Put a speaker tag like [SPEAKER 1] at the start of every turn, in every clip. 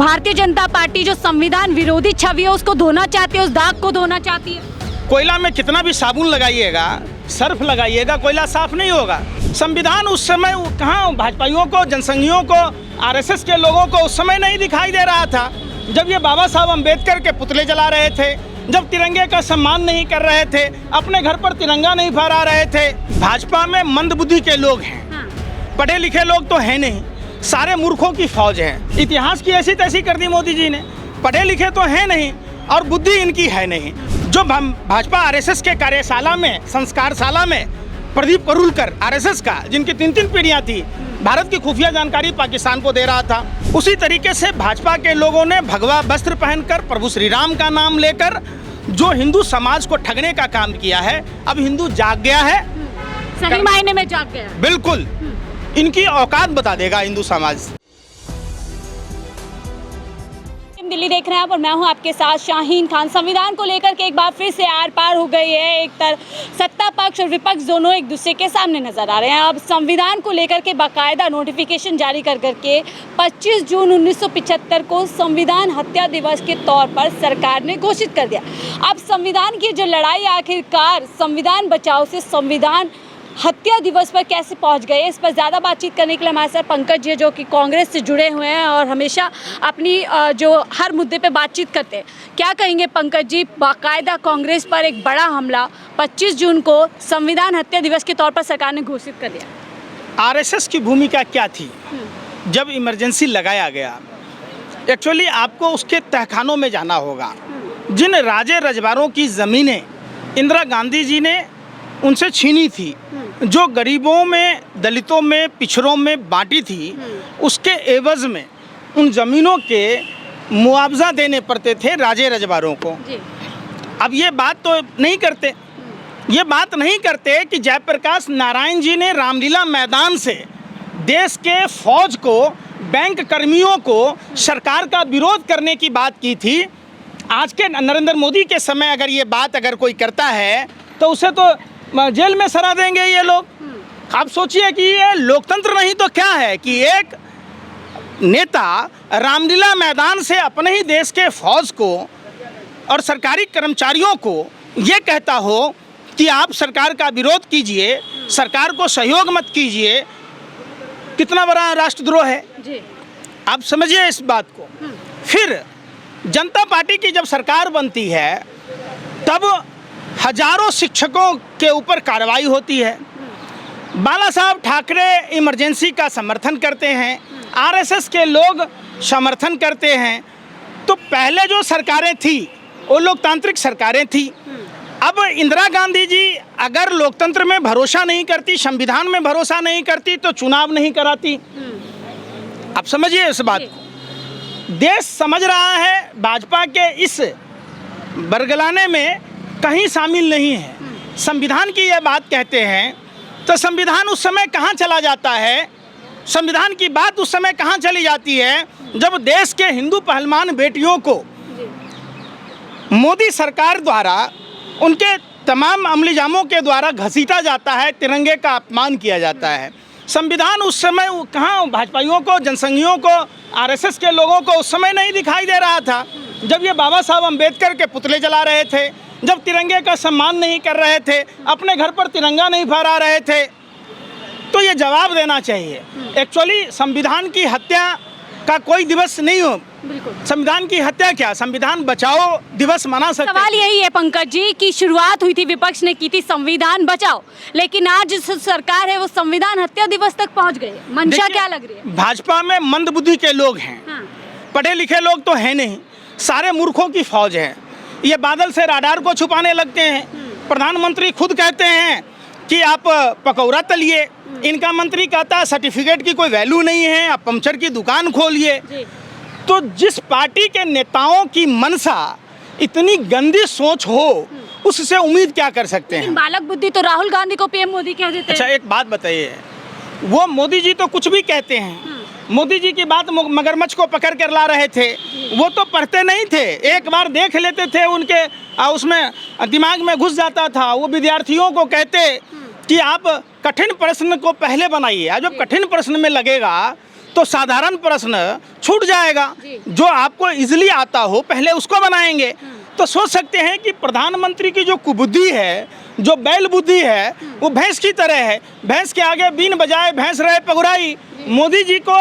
[SPEAKER 1] Bharatiya Janata party जो संविधान विरोधी छवि है उसको धोना चाहती है, उस दाग को धोना चाहती है।
[SPEAKER 2] कोयला में कितना भी साबुन लगाइएगा, सर्फ लगाइएगा, कोयला साफ नहीं होगा। संविधान उस समय कहाँ भाजपाइयों को, जनसंघियों को, आरएसएस के लोगों को उस समय नहीं दिखाई दे रहा था, जब ये बाबा साहब अम्बेडकर के पुतले जला रहे थे, जब तिरंगे का सम्मान नहीं कर रहे थे, अपने घर पर तिरंगा नहीं फहरा रहे थे। भाजपा में मंदबुद्धि के लोग हैं, पढ़े लिखे लोग तो हैं नहीं, सारे मूर्खों की फौज है। इतिहास की ऐसी तैसी कर दी मोदी जी ने, पढ़े लिखे तो हैं नहीं और बुद्धि इनकी है नहीं। जो भाजपा आरएसएस के कार्यशाला में, संस्कारशाला में प्रदीप करूलकर आरएसएस का, जिनकी 3 पीढ़ियां थी, भारत की खुफिया जानकारी पाकिस्तान को दे रहा था, उसी तरीके से भाजपा के लोगों ने भगवा वस्त्र पहनकर प्रभु श्री राम का नाम लेकर जो हिंदू समाज को ठगने का काम किया है। अब हिंदू जाग गया है,
[SPEAKER 1] सही मायने में जाग गया है।
[SPEAKER 2] बिल्कुल इनकी औकात बता देगा हिंदू समाज।
[SPEAKER 1] दिल्ली देख रहे हैं आप और मैं हूं आपके साथ शाहीन खान। संविधान को लेकर के एक बार फिर से आर पार हो गई है। एक तरफ सत्ता पक्ष और विपक्ष दोनों एक दूसरे के सामने नजर आ रहे हैं। अब संविधान को लेकर के बाकायदा नोटिफिकेशन जारी कर करके 25 जून 1975 को संविधान हत्या दिवस के तौर पर सरकार ने घोषित कर दिया। अब संविधान की जो लड़ाई आखिरकार संविधान बचाओ से संविधान हत्या दिवस पर कैसे पहुंच गए, इस पर ज़्यादा बातचीत करने के लिए हमारे साथ पंकज जी, जो कि कांग्रेस से जुड़े हुए हैं और हमेशा अपनी जो हर मुद्दे पे बातचीत करते हैं। क्या कहेंगे पंकज जी, बाकायदा कांग्रेस पर एक बड़ा हमला 25 जून को संविधान हत्या दिवस के तौर पर सरकार ने घोषित कर दिया।
[SPEAKER 2] आरएसएस की भूमिका क्या थी जब इमरजेंसी लगाया गया? एक्चुअली आपको उसके तहखानों में जाना होगा। जिन राजे रजवारों की ज़मीनें इंदिरा गांधी जी ने उनसे छीनी थी, जो गरीबों में, दलितों में, पिछड़ों में बांटी थी, उसके एवज में उन ज़मीनों के मुआवजा देने पड़ते थे राजे रजवारों को। अब ये बात तो नहीं करते, ये बात नहीं करते कि जयप्रकाश नारायण जी ने रामलीला मैदान से देश के फौज को, बैंक कर्मियों को सरकार का विरोध करने की बात की थी। आज के नरेंद्र मोदी के समय अगर कोई करता है तो उसे तो जेल में सरा देंगे ये लोग। आप सोचिए कि ये लोकतंत्र नहीं तो क्या है कि एक नेता रामलीला मैदान से अपने ही देश के फौज को और सरकारी कर्मचारियों को ये कहता हो कि आप सरकार का विरोध कीजिए, सरकार को सहयोग मत कीजिए। कितना बड़ा राष्ट्रद्रोह है जी। आप समझिए इस बात को। फिर जनता पार्टी की जब सरकार बनती है तब हजारों शिक्षकों के ऊपर कार्रवाई होती है। बाला साहब ठाकरे इमरजेंसी का समर्थन करते हैं, आरएसएस के लोग समर्थन करते हैं। तो पहले जो सरकारें थी वो लोकतांत्रिक सरकारें थी। अब इंदिरा गांधी जी अगर लोकतंत्र में भरोसा नहीं करती, संविधान में भरोसा नहीं करती तो चुनाव नहीं कराती। आप समझिए इस बात को। देश समझ रहा है भाजपा के इस बरगलाने में कहीं शामिल नहीं है। संविधान की यह बात कहते हैं तो संविधान उस समय कहाँ चला जाता है, संविधान की बात उस समय कहाँ चली जाती है जब देश के हिंदू पहलवान बेटियों को मोदी सरकार द्वारा उनके तमाम अमलीजामों के द्वारा घसीटा जाता है, तिरंगे का अपमान किया जाता है। संविधान उस समय कहाँ भाजपाइयों को, जनसंघियों को, आरएसएस के लोगों को उस समय नहीं दिखाई दे रहा था, जब ये बाबा साहब अम्बेडकर के पुतले जला रहे थे, जब तिरंगे का सम्मान नहीं कर रहे थे, अपने घर पर तिरंगा नहीं फहरा रहे थे। तो ये जवाब देना चाहिए। एक्चुअली संविधान की हत्या का कोई दिवस नहीं हो। संविधान की हत्या क्या, संविधान बचाओ दिवस मना सकते।
[SPEAKER 1] सवाल यही है पंकज जी कि शुरुआत हुई थी, विपक्ष ने की थी संविधान बचाओ, लेकिन आज जो सरकार है वो संविधान हत्या दिवस तक पहुंच गई है। मंशा क्या लग रही है?
[SPEAKER 2] भाजपा में मंदबुद्धि के लोग हैं, पढ़े लिखे लोग तो हैं नहीं, सारे मूर्खों की फौज है। ये बादल से राडार को छुपाने लगते हैं। प्रधानमंत्री खुद कहते हैं कि आप पकौड़ा तलिए, इनका मंत्री कहता है सर्टिफिकेट की कोई वैल्यू नहीं है, आप पंचर की दुकान खोलिए। तो जिस पार्टी के नेताओं की मनसा इतनी गंदी सोच हो, उससे उम्मीद क्या कर सकते हैं?
[SPEAKER 1] बालक बुद्धि तो राहुल गांधी को पीएम मोदी कह देते हैं।
[SPEAKER 2] अच्छा एक बात बताइए, वो मोदी जी तो कुछ भी कहते हैं। मोदी जी की बात मगरमच्छ को पकड़ कर ला रहे थे, वो तो पढ़ते नहीं थे, एक बार देख लेते थे, उनके उसमें दिमाग में घुस जाता था। वो विद्यार्थियों को कहते कि आप कठिन प्रश्न को पहले बनाइए, जब कठिन प्रश्न में लगेगा तो साधारण प्रश्न छूट जाएगा। जो आपको इजीली आता हो पहले उसको बनाएंगे। तो सोच सकते हैं कि प्रधानमंत्री की जो कुबुद्धि है, जो बैल बुद्धि है, वो भैंस की तरह है। भैंस के आगे बीन बजाए भैंस रहे पगुराई। मोदी जी को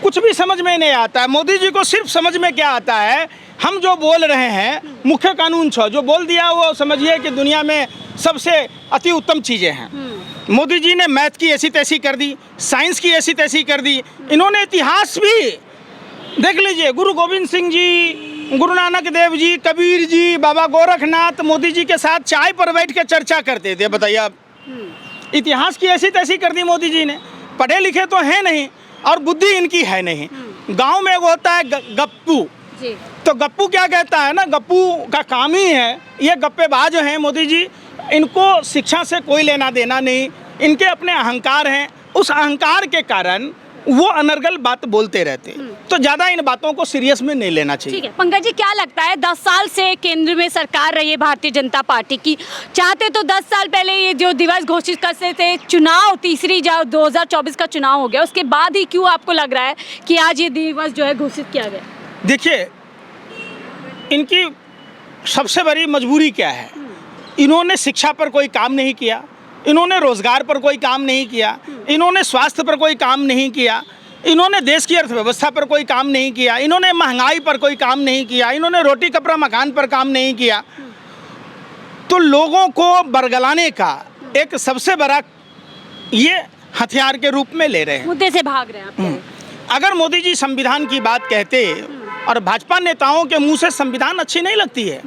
[SPEAKER 2] कुछ भी समझ में नहीं आता है। मोदी जी को सिर्फ समझ में क्या आता है, हम जो बोल रहे हैं मुख्य कानून 6 जो बोल दिया वो समझिए कि दुनिया में सबसे अति उत्तम चीज़ें हैं। मोदी जी ने मैथ की ऐसी तैसी कर दी, साइंस की ऐसी तैसी कर दी। इन्होंने इतिहास भी देख लीजिए, गुरु गोविंद सिंह जी, गुरु नानक देव जी, कबीर जी, बाबा गोरखनाथ मोदी जी के साथ चाय पर बैठ के चर्चा करते थे। बताइए आप, इतिहास की ऐसी तैसी कर दी मोदी जी ने। पढ़े लिखे तो हैं नहीं और बुद्धि इनकी है नहीं। गांव में वो होता है गप्पू, तो गप्पू क्या कहता है ना, गप्पू का काम ही है, ये गप्पेबाज हैं मोदी जी। इनको शिक्षा से कोई लेना देना नहीं, इनके अपने अहंकार हैं। उस अहंकार के कारण वो अनर्गल बात बोलते रहते। तो ज़्यादा इन बातों को सीरियस में नहीं लेना चाहिए।
[SPEAKER 1] ठीक है पंकज जी, क्या लगता है 10 साल से केंद्र में सरकार रही है भारतीय जनता पार्टी की, चाहते तो 10 साल पहले ये जो दिवस घोषित करते थे, चुनाव तीसरी 2024 का चुनाव हो गया, उसके बाद ही क्यों आपको लग रहा है कि आज ये दिवस जो है घोषित किया गया?
[SPEAKER 2] देखिए, इनकी सबसे बड़ी मजबूरी क्या है, इन्होंने शिक्षा पर कोई काम नहीं किया, इन्होंने रोजगार पर कोई काम नहीं किया, इन्होंने स्वास्थ्य पर कोई काम नहीं किया, इन्होंने देश की अर्थव्यवस्था पर कोई काम नहीं किया, इन्होंने महंगाई पर कोई काम नहीं किया, इन्होंने रोटी कपड़ा मकान पर काम नहीं किया। तो लोगों को बरगलाने का एक सबसे बड़ा ये हथियार के रूप में ले रहे हैं,
[SPEAKER 1] मुद्दे से भाग रहे हैं आप।
[SPEAKER 2] अगर मोदी जी संविधान की बात कहते और भाजपा नेताओं के मुंह से संविधान अच्छी नहीं लगती है,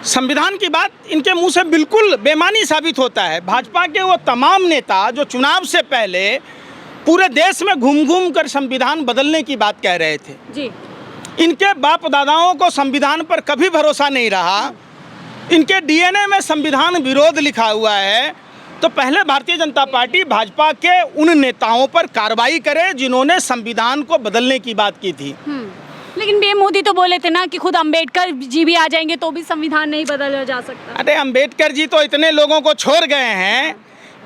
[SPEAKER 2] संविधान की बात इनके मुंह से बिल्कुल बेमानी साबित होता है। भाजपा के वो तमाम नेता जो चुनाव से पहले पूरे देश में घूम घूम कर संविधान बदलने की बात कह रहे थे
[SPEAKER 1] जी,
[SPEAKER 2] इनके बाप दादाओं को संविधान पर कभी भरोसा नहीं रहा, इनके डीएनए में संविधान विरोध लिखा हुआ है। तो पहले भारतीय जनता पार्टी भाजपा के उन नेताओं पर कार्रवाई करे जिन्होंने संविधान को बदलने की बात की थी।
[SPEAKER 1] लेकिन पीएम मोदी तो बोले थे ना कि खुद अंबेडकर जी भी आ जाएंगे तो भी संविधान नहीं बदला जा सकता।
[SPEAKER 2] अरे अंबेडकर जी तो इतने लोगों को छोड़ गए हैं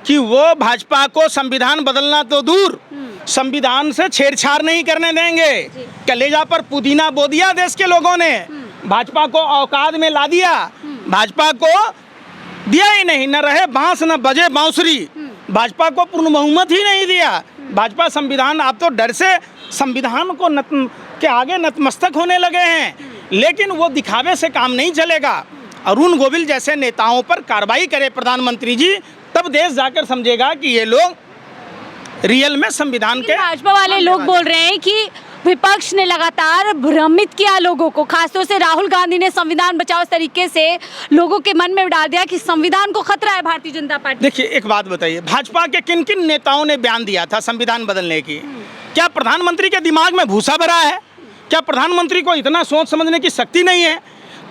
[SPEAKER 2] कि वो भाजपा को संविधान बदलना तो दूर, संविधान से छेड़छाड़ नहीं करने देंगे। कलेजा पर पुदीना बो दिया देश के लोगों ने, भाजपा को औकात में ला दिया, भाजपा को दिया ही नहीं, न रहे बांस न बजे बांसुरी, भाजपा को पूर्ण बहुमत ही नहीं दिया। भाजपा संविधान, आप तो डर से संविधान को के आगे नतमस्तक होने लगे हैं, लेकिन वो दिखावे से काम नहीं चलेगा। अरुण गोविल जैसे नेताओं पर कार्रवाई करे प्रधानमंत्री जी, तब देश जाकर समझेगा कि ये लोग रियल में संविधान के।
[SPEAKER 1] भाजपा वाले लोग बोल रहे हैं कि विपक्ष ने लगातार भ्रमित किया लोगों को, खासतौर से राहुल गांधी ने संविधान बचाओ इस तरीके से लोगों के मन में डाल दिया कि संविधान को खतरा है भारतीय जनता पार्टी।
[SPEAKER 2] देखिए एक बात बताइए, भाजपा के किन किन नेताओं ने बयान दिया था संविधान बदलने की? क्या प्रधानमंत्री के दिमाग में भूसा भरा है? क्या प्रधानमंत्री को इतना सोच समझने की शक्ति नहीं है?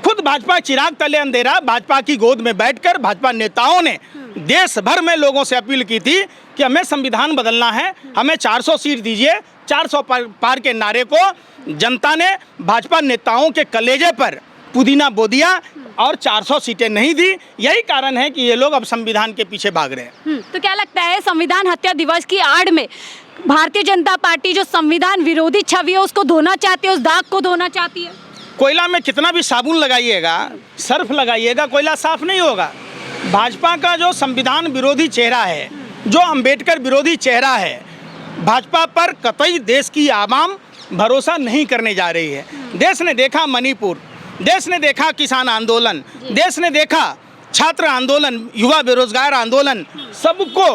[SPEAKER 2] खुद भाजपा चिराग तले अंधेरा, भाजपा की गोद में बैठकर भाजपा नेताओं ने देश भर में लोगों से अपील की थी कि हमें संविधान बदलना है, हमें 400 सीट दीजिए। 400 पार के नारे को जनता ने भाजपा नेताओं के कलेजे पर पुदीना बो दिया और 400 सीटें नहीं दी। यही कारण है कि ये लोग अब संविधान के पीछे भाग रहे हैं।
[SPEAKER 1] तो क्या लगता है संविधान हत्या दिवस की आड़ में भारतीय जनता पार्टी जो संविधान विरोधी छवि है उसको धोना चाहती है, उस दाग को धोना चाहती है?
[SPEAKER 2] कोयला में कितना भी साबुन लगाइएगा, सर्फ लगाइएगा, कोयला साफ नहीं होगा। भाजपा का जो संविधान विरोधी चेहरा है, जो अंबेडकर विरोधी चेहरा है, भाजपा पर कतई देश की आवाम भरोसा नहीं करने जा रही है। देश ने देखा मणिपुर, देश ने देखा किसान आंदोलन, देश ने देखा छात्र आंदोलन, युवा बेरोजगार आंदोलन, सबको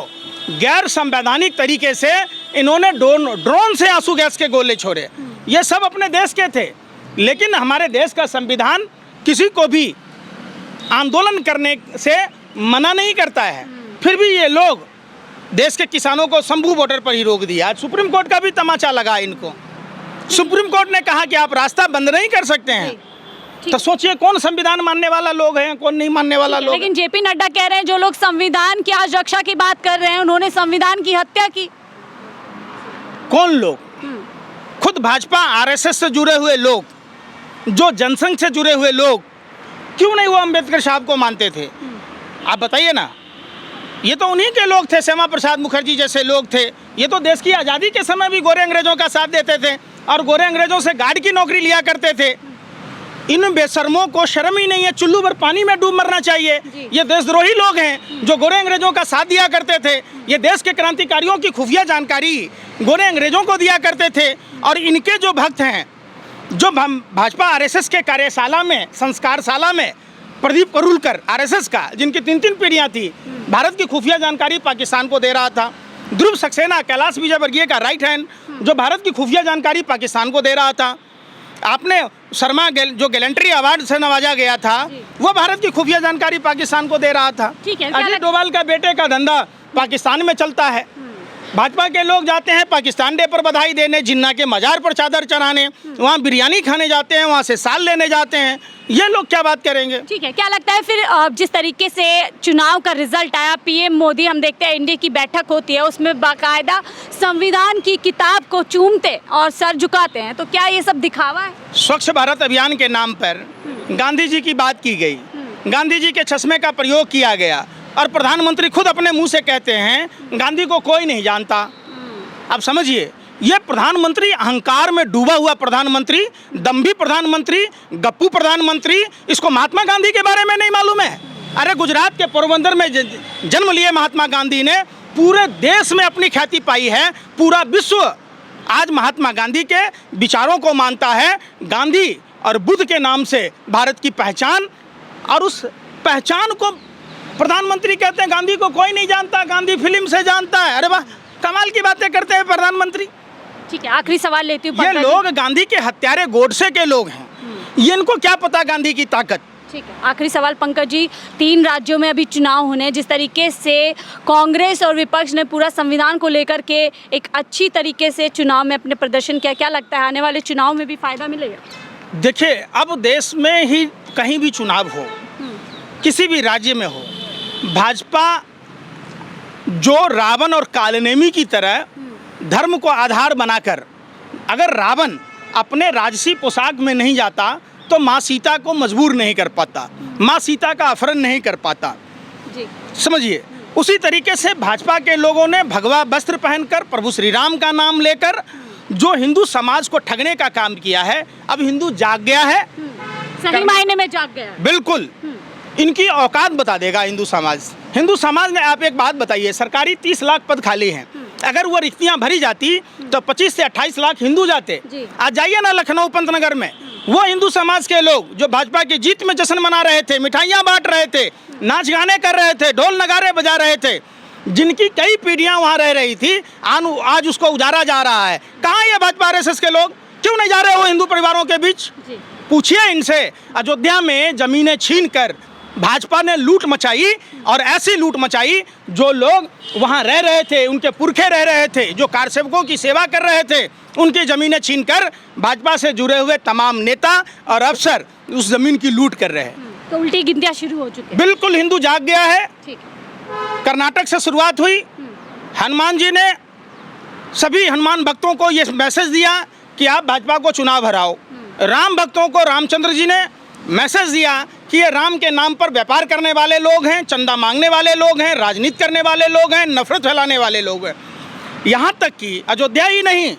[SPEAKER 2] गैर संवैधानिक तरीके से इन्होंने ड्रोन से आंसू गैस के गोले छोड़े। ये सब अपने देश के थे, लेकिन हमारे देश का संविधान किसी को भी आंदोलन करने से मना नहीं करता है। फिर भी ये लोग देश के किसानों को शंभू बॉर्डर पर ही रोक दिया। सुप्रीम कोर्ट का भी तमाचा लगा इनको। सुप्रीम कोर्ट ने कहा कि आप रास्ता बंद नहीं कर सकते हैं। तो सोचिए कौन संविधान मानने वाला लोग हैं, कौन नहीं मानने वाला लोग।
[SPEAKER 1] लेकिन जेपी नड्डा कह रहे हैं जो लोग संविधान की आज रक्षा की बात कर रहे हैं उन्होंने संविधान की हत्या की।
[SPEAKER 2] कौन लोग? खुद भाजपा आरएसएस से जुड़े हुए लोग, जो जनसंघ से जुड़े हुए लोग, क्यों नहीं वो अंबेडकर साहब को मानते थे? आप बताइए ना। ये तो उन्हीं के लोग थे, श्यामा प्रसाद मुखर्जी जैसे लोग थे। ये तो देश की आज़ादी के समय भी गोरे अंग्रेजों का साथ देते थे और गोरे अंग्रेजों से गार्ड की नौकरी लिया करते थे। इन बेशर्मों को शर्म ही नहीं है, चुल्लू भर पानी में डूब मरना चाहिए। ये देशद्रोही लोग हैं जो गोरे अंग्रेजों का साथ दिया करते थे। ये देश के क्रांतिकारियों की खुफिया जानकारी गोरे अंग्रेजों को दिया करते थे। और इनके जो भक्त हैं, जो भाजपा आरएसएस के कार्यशाला में, संस्कारशाला में प्रदीप करूलकर आरएसएस का, जिनकी 3 पीढ़ियाँ थी, भारत की खुफिया जानकारी पाकिस्तान को दे रहा था। ध्रुव सक्सेना, कैलाश विजयवर्गीय का राइट हैंड, जो भारत की खुफिया जानकारी पाकिस्तान को दे रहा था। आपने शर्मा जो गैलेंट्री अवार्ड से नवाजा गया था, वो भारत की खुफिया जानकारी पाकिस्तान को दे रहा था। अजीत डोभाल का बेटे का धंधा पाकिस्तान में चलता है। भाजपा के लोग जाते हैं पाकिस्तान डे पर बधाई देने, जिन्ना के मज़ार पर चादर चढ़ाने, वहाँ बिरयानी खाने जाते हैं, वहाँ से साल लेने जाते हैं। ये लोग क्या बात करेंगे? ठीक है,
[SPEAKER 1] क्या लगता है फिर जिस तरीके से चुनाव का रिजल्ट आया, पीएम मोदी, हम देखते हैं एनडीए की बैठक होती है, उसमें बाकायदा संविधान की किताब को चूमते और सर झुकाते हैं, तो क्या ये सब दिखावा है?
[SPEAKER 2] स्वच्छ भारत अभियान के नाम पर गांधी जी की बात की गई, गांधी जी के चश्मे का प्रयोग किया गया और प्रधानमंत्री खुद अपने मुंह से कहते हैं गांधी को कोई नहीं जानता। अब समझिए, ये प्रधानमंत्री अहंकार में डूबा हुआ प्रधानमंत्री, दम्भी प्रधानमंत्री, गप्पू प्रधानमंत्री, इसको महात्मा गांधी के बारे में नहीं मालूम है? अरे गुजरात के पोरबंदर में जन्म लिए महात्मा गांधी ने, पूरे देश में अपनी ख्याति पाई है। पूरा विश्व आज महात्मा गांधी के विचारों को मानता है। गांधी और बुद्ध के नाम से भारत की पहचान, और उस पहचान को प्रधानमंत्री कहते हैं गांधी को कोई नहीं जानता, गांधी फिल्म से जानता है। अरे वाह, कमाल की बातें करते हैं प्रधानमंत्री।
[SPEAKER 1] ठीक है, आखिरी सवाल लेती हूँ।
[SPEAKER 2] ये लोग गांधी के हत्यारे गोडसे के लोग हैं, ये इनको क्या पता गांधी की ताकत।
[SPEAKER 1] ठीक है, आखिरी सवाल पंकज जी, 3 राज्यों में अभी चुनाव होने, जिस तरीके से कांग्रेस और विपक्ष ने पूरा संविधान को लेकर के एक अच्छी तरीके से चुनाव में अपने प्रदर्शन किया, क्या लगता है आने वाले चुनाव में भी फायदा मिलेगा?
[SPEAKER 2] देखिए, अब देश में ही कहीं भी चुनाव हो, किसी भी राज्य में हो, भाजपा जो रावण और कालनेमी की तरह धर्म को आधार बनाकर, अगर रावण अपने राजसी पोशाक में नहीं जाता तो माँ सीता को मजबूर नहीं कर पाता, माँ सीता का अपहरण नहीं कर पाता जी। समझिए, उसी तरीके से भाजपा के लोगों ने भगवा वस्त्र पहनकर, प्रभु श्री राम का नाम लेकर जो हिंदू समाज को ठगने का काम किया है, अब हिंदू जाग गया है,
[SPEAKER 1] सही मायने में जाग गया है।
[SPEAKER 2] बिल्कुल, इनकी औकात बता देगा हिंदू समाज। हिंदू समाज ने, आप एक बात बताइए, सरकारी 30 लाख पद खाली हैं, अगर वो रिक्तियां भरी जाती तो 25 से 28 लाख हिंदू जाते। आज जाइए ना लखनऊ पंतनगर में, वो हिंदू समाज के लोग जो भाजपा की जीत में जश्न मना रहे थे, मिठाइयाँ बांट रहे थे, नाच गाने कर रहे थे, ढोल नगारे बजा रहे थे, जिनकी कई पीढ़ियां वहाँ रह रही थी, आज उसको उजारा जा रहा है। कहाँ ये भाजपा आरएसएस के लोग? क्यों नहीं जा रहे हो हिंदू परिवारों के बीच? पूछिए इनसे। अयोध्या में जमीनें छीन कर भाजपा ने लूट मचाई, और ऐसी लूट मचाई जो लोग वहाँ रह रहे थे, उनके पुरखे रह रहे थे, जो कारसेवकों की सेवा कर रहे थे, उनकी ज़मीनें छीनकर भाजपा से जुड़े हुए तमाम नेता और अफसर उस ज़मीन की लूट कर रहे हैं।
[SPEAKER 1] तो उल्टी गिनतियाँ शुरू हो चुकी है।
[SPEAKER 2] बिल्कुल, हिंदू जाग गया है। कर्नाटक से शुरुआत हुई। हनुमान जी ने सभी हनुमान भक्तों को ये मैसेज दिया कि आप भाजपा को चुनाव हराओ। राम भक्तों को रामचंद्र जी ने मैसेज दिया कि ये राम के नाम पर व्यापार करने वाले लोग हैं, चंदा मांगने वाले लोग हैं, राजनीति करने वाले लोग हैं, नफरत फैलाने वाले लोग हैं। यहाँ तक कि अयोध्या ही नहीं,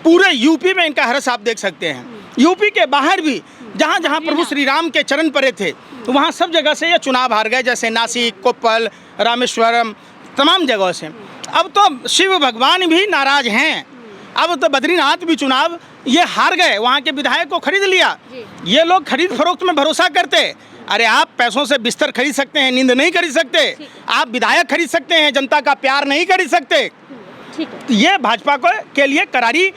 [SPEAKER 2] पूरे यूपी में इनका हरस आप देख सकते हैं। यूपी के बाहर भी जहाँ जहाँ प्रभु श्री राम के चरण पड़े थे, वहाँ सब जगह से ये चुनाव हार गए, जैसे नासिक, कोप्पल, रामेश्वरम, तमाम जगहों से। अब तो शिव भगवान भी नाराज हैं। अब तो बद्रीनाथ भी चुनाव ये हार गए, वहाँ के विधायक को खरीद लिया। ये लोग खरीद फरोख्त में भरोसा करते। अरे आप पैसों से बिस्तर खरीद सकते हैं, नींद नहीं खरीद सकते। आप विधायक खरीद सकते हैं, जनता का प्यार नहीं खरीद सकते। ये भाजपा के लिए करारी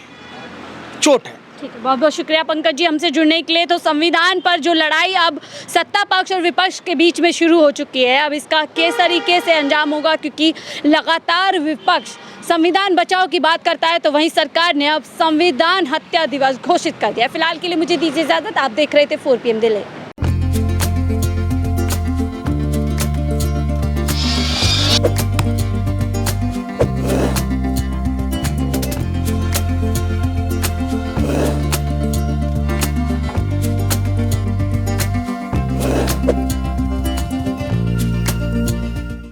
[SPEAKER 2] चोट है।
[SPEAKER 1] ठीक है, बहुत बहुत शुक्रिया पंकज जी हमसे जुड़ने के लिए। तो संविधान पर जो लड़ाई अब सत्ता पक्ष और विपक्ष के बीच में शुरू हो चुकी है, अब इसका किस तरीके से अंजाम होगा, क्योंकि लगातार विपक्ष संविधान बचाओ की बात करता है, तो वहीं सरकार ने अब संविधान हत्या दिवस घोषित कर दिया। फिलहाल के लिए मुझे दीजिए इजाज़त। आप देख रहे थे 4 PM दिल्ली।